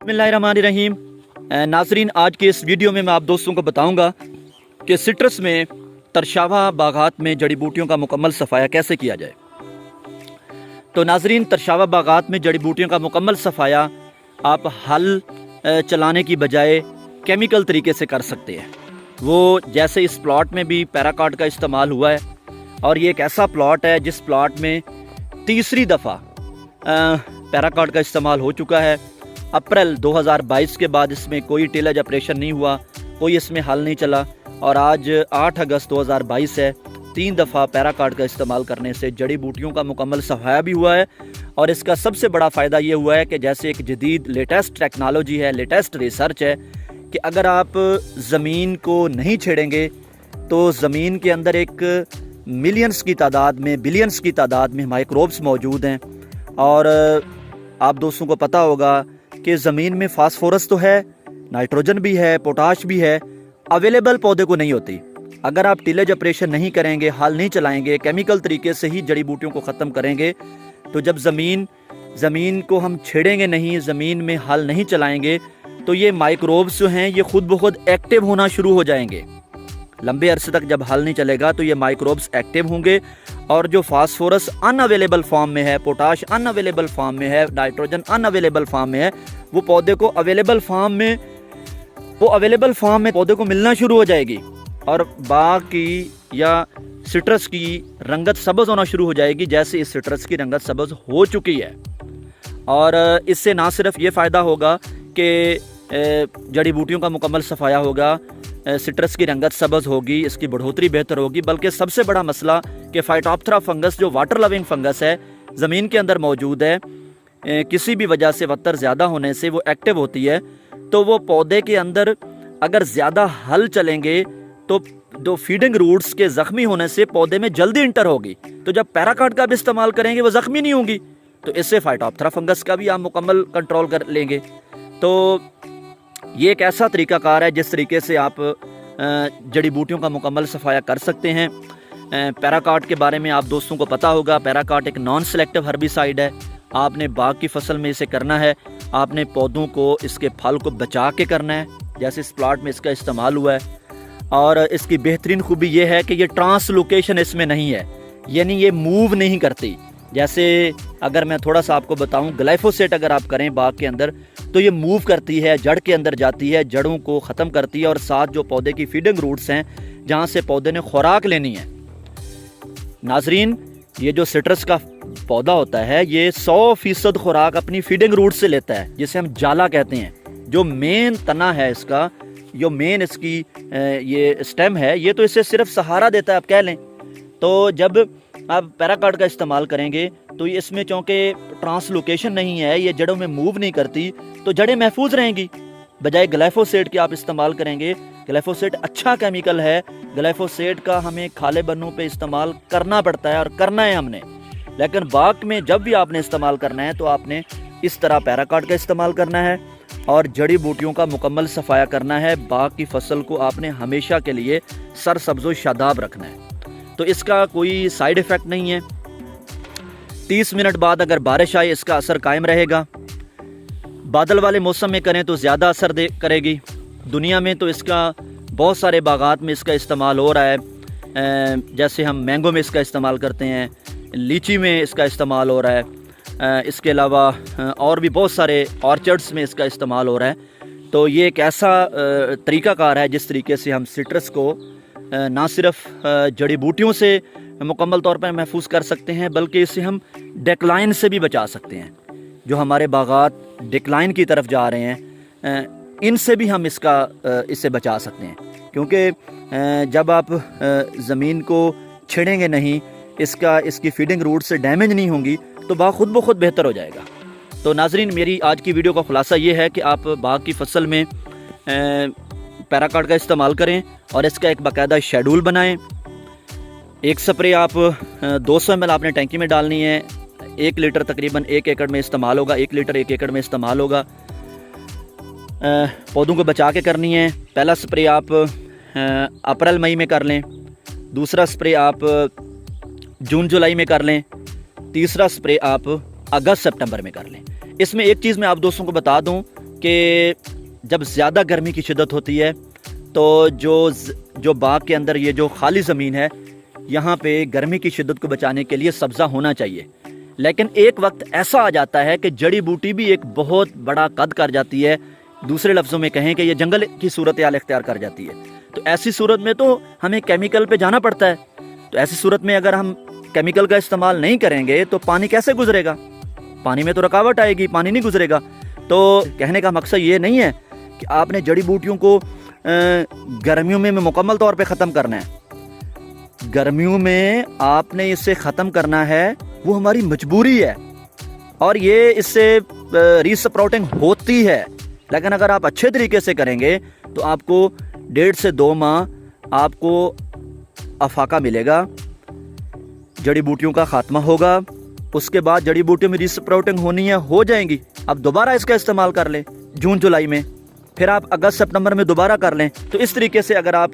बिस्मिल्लाहिर्रहमानिर्रहीम। नाजरीन, आज के इस वीडियो में मैं आप दोस्तों को बताऊंगा कि सिट्रस में तरशावा बागात में जड़ी बूटियों का मुकम्मल सफ़ाया कैसे किया जाए। तो नाजरीन, तरशावा बागात में जड़ी बूटियों का मुकम्मल सफ़ाया आप हल चलाने की बजाय केमिकल तरीके से कर सकते हैं। वो जैसे इस प्लॉट में भी पैराकाट का इस्तेमाल हुआ है, और ये एक ऐसा प्लॉट है जिस प्लॉट में तीसरी दफ़ा पैराकाट का इस्तेमाल हो चुका है। अप्रैल 2022 के बाद इसमें कोई टिलेज ऑपरेशन नहीं हुआ, कोई इसमें हल नहीं चला, और आज 8 अगस्त 2022 है। 3 दफ़ा पैराकाट का इस्तेमाल करने से जड़ी बूटियों का मुकम्मल सफाया भी हुआ है। और इसका सबसे बड़ा फ़ायदा ये हुआ है कि जैसे एक जदीद लेटेस्ट टेक्नोलॉजी है, लेटेस्ट रिसर्च है कि अगर आप ज़मीन को नहीं छेड़ेंगे तो ज़मीन के अंदर एक मिलियंस की तादाद में, बिलियंस की तादाद में माइक्रोब्स मौजूद हैं। और आप दोस्तों को पता होगा कि ज़मीन में फास्फोरस तो है, नाइट्रोजन भी है, पोटाश भी है, अवेलेबल पौधे को नहीं होती। अगर आप टिलेज ऑपरेशन नहीं करेंगे, हल नहीं चलाएंगे, केमिकल तरीके से ही जड़ी बूटियों को ख़त्म करेंगे, तो जब ज़मीन को हम छेड़ेंगे नहीं, ज़मीन में हल नहीं चलाएंगे, तो ये माइक्रोब्स जो हैं ये खुद ब खुद एक्टिव होना शुरू हो जाएंगे। लंबे अरसे तक जब हल नहीं चलेगा तो ये माइक्रोब्स एक्टिव होंगे, और जो फास्फोरस अनअवेलेबल फॉर्म में है, पोटाश अनअवेलेबल फॉर्म में है, नाइट्रोजन अनअवेलेबल फॉर्म में है, वो पौधे को अवेलेबल फॉर्म में पौधे को मिलना शुरू हो जाएगी, और बाग की या सिट्रस की रंगत सब्ज़ होना शुरू हो जाएगी, जैसे इस सिट्रस की रंगत सब्ज़ हो चुकी है। और इससे ना सिर्फ ये फ़ायदा होगा कि जड़ी बूटियों का मुकम्मल सफाया होगा, सिट्रस की रंगत सब्ज़ होगी, इसकी बढ़ोतरी बेहतर होगी, बल्कि सबसे बड़ा मसला कि फाइटोप्थेरा फंगस जो वाटर लविंग फंगस है, ज़मीन के अंदर मौजूद है, किसी भी वजह से वत्तर ज़्यादा होने से वो एक्टिव होती है, तो वो पौधे के अंदर अगर ज़्यादा हल चलेंगे तो दो फीडिंग रूट्स के ज़ख्मी होने से पौधे में जल्दी इंटर होगी। तो जब पैराकाट का भी इस्तेमाल करेंगे वो ज़ख्मी नहीं होंगी, तो इससे फाइटोप्थेरा फंगस का भी आप मुकम्मल कंट्रोल कर लेंगे। तो ये एक ऐसा तरीक़ाकार है जिस तरीके से आप जड़ी बूटियों का मुकम्मल सफाया कर सकते हैं। पैराकाट के बारे में आप दोस्तों को पता होगा, पैराकाट एक नॉन सेलेक्टिव हर्बिसाइड है। आपने बाग की फसल में इसे करना है, आपने पौधों को, इसके फल को बचा के करना है, जैसे इस प्लाट में इसका इस्तेमाल हुआ है। और इसकी बेहतरीन खूबी ये है कि ये ट्रांसलोकेशन इसमें नहीं है, यानी ये मूव नहीं करती। जैसे अगर मैं थोड़ा सा आपको बताऊं, ग्लाइफोसेट अगर आप करें बाग के अंदर तो ये मूव करती है, जड़ के अंदर जाती है, जड़ों को ख़त्म करती है, और साथ जो पौधे की फीडिंग रूट्स हैं जहाँ से पौधे ने खुराक लेनी है। नाजरीन, ये जो सिट्रस का पौधा होता है ये 100% खुराक अपनी फीडिंग रूट से लेता है, जिसे हम जाला कहते हैं। जो मेन तना है इसका, जो मेन इसकी ये स्टेम है, ये तो इसे सिर्फ सहारा देता है, आप कह लें। तो जब आप पैराकाट का इस्तेमाल करेंगे तो इसमें चूँकि ट्रांसलोकेशन नहीं है, ये जड़ों में मूव नहीं करती, तो जड़ें महफूज रहेंगी। बजाय ग्लाइफोसेट के आप इस्तेमाल करेंगे, ग्लाइफोसेट अच्छा केमिकल है, ग्लाइफोसेट का हमें खाले बन्नों पे इस्तेमाल करना पड़ता है और करना है हमने। लेकिन बाग में जब भी आपने इस्तेमाल करना है तो आपने इस तरह पैराकाट का इस्तेमाल करना है और जड़ी बूटियों का मुकम्मल सफाया करना है। बाग की फसल को आपने हमेशा के लिए सरसब्ज़ व शादाब रखना है। तो इसका कोई साइड इफ़ेक्ट नहीं है। 30 मिनट बाद अगर बारिश आए इसका असर कायम रहेगा। बादल वाले मौसम में करें तो ज़्यादा असर करेगी। दुनिया में तो इसका बहुत सारे बागात में इसका इस्तेमाल हो रहा है, जैसे हम मैंगो में इसका इस्तेमाल करते हैं, लीची में इसका इस्तेमाल हो रहा है, इसके अलावा और भी बहुत सारे ऑर्चर्ड्स में इसका इस्तेमाल हो रहा है। तो ये एक ऐसा तरीक़ाकार है जिस तरीके से हम सिट्रस को ना सिर्फ जड़ी बूटियों से मुकम्मल तौर पर महफूज कर सकते हैं, बल्कि इसे हम डिक्लाइन से भी बचा सकते हैं। जो हमारे बागात डिक्लाइन की तरफ जा रहे हैं, इनसे भी हम इससे बचा सकते हैं, क्योंकि जब आप ज़मीन को छेड़ेंगे नहीं, इसकी फीडिंग रूट से डैमेज नहीं होंगी, तो बाग खुद ब खुद बेहतर हो जाएगा। तो नाजरीन, मेरी आज की वीडियो का खुलासा ये है कि आप बाग की फसल में पैराकाट का इस्तेमाल करें और इसका एक बाकायदा शेड्यूल बनाएं। एक स्प्रे आप 200 ml आपने टैंकी में डालनी है। 1 लीटर तकरीबन 1 एकड़ में इस्तेमाल होगा, 1 लीटर 1 एकड़ में इस्तेमाल होगा। पौधों को बचा के करनी है। पहला स्प्रे आप अप्रैल मई में कर लें, दूसरा स्प्रे आप जून जुलाई में कर लें, तीसरा स्प्रे आप अगस्त सितंबर में कर लें। इसमें एक चीज़ मैं आप दोस्तों को बता दूं کہ جب زیادہ گرمی کی شدت ہوتی ہے تو جو باغ کے اندر یہ جو خالی زمین ہے یہاں پہ گرمی کی شدت کو بچانے کے لیے سبزہ ہونا چاہیے، لیکن ایک وقت ایسا آ جاتا ہے کہ جڑی بوٹی بھی ایک بہت بڑا قد کر جاتی ہے، دوسرے لفظوں میں کہیں کہ یہ جنگل کی صورتحال اختیار کر جاتی ہے۔ تو ایسی صورت میں تو ہمیں کیمیکل پہ جانا پڑتا ہے، تو ایسی صورت میں اگر ہم کیمیکل کا استعمال نہیں کریں گے تو پانی کیسے گزرے گا؟ پانی میں تو رکاوٹ آئے گی، پانی نہیں گزرے گا۔ تو کہنے کا مقصد یہ نہیں ہے کہ آپ نے جڑی بوٹیوں کو گرمیوں میں مکمل طور پہ ختم کرنا ہے، گرمیوں میں آپ نے اسے ختم کرنا ہے، وہ ہماری مجبوری ہے، اور یہ اس سے ری سپراؤٹنگ ہوتی ہے، لیکن اگر آپ اچھے طریقے سے کریں گے تو آپ کو 1.5 سے 2 ماہ آپ کو افاقہ ملے گا، جڑی بوٹیوں کا خاتمہ ہوگا، اس کے بعد جڑی بوٹیوں میں ری سپراؤٹنگ ہونی ہے، ہو جائیں گی، اب دوبارہ اس کا استعمال کر لیں جون جولائی میں، پھر آپ اگست سپتمبر میں دوبارہ کر لیں۔ تو اس طریقے سے اگر آپ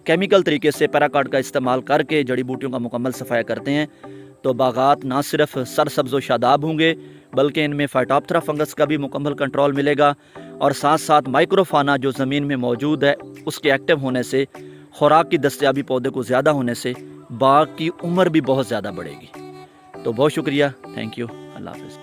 کیمیکل طریقے سے پیراکارڈ کا استعمال کر کے جڑی بوٹیوں کا مکمل صفایا کرتے ہیں تو باغات نہ صرف سرسبز و شاداب ہوں گے بلکہ ان میں فائٹوپترا فنگس کا بھی مکمل کنٹرول ملے گا، اور ساتھ ساتھ مائکروفانا جو زمین میں موجود ہے اس کے ایکٹیو ہونے سے، خوراک کی دستیابی پودے کو زیادہ ہونے سے باغ کی عمر بھی بہت زیادہ بڑھے گی۔ تو بہت شکریہ، تھینک یو، اللہ حافظ۔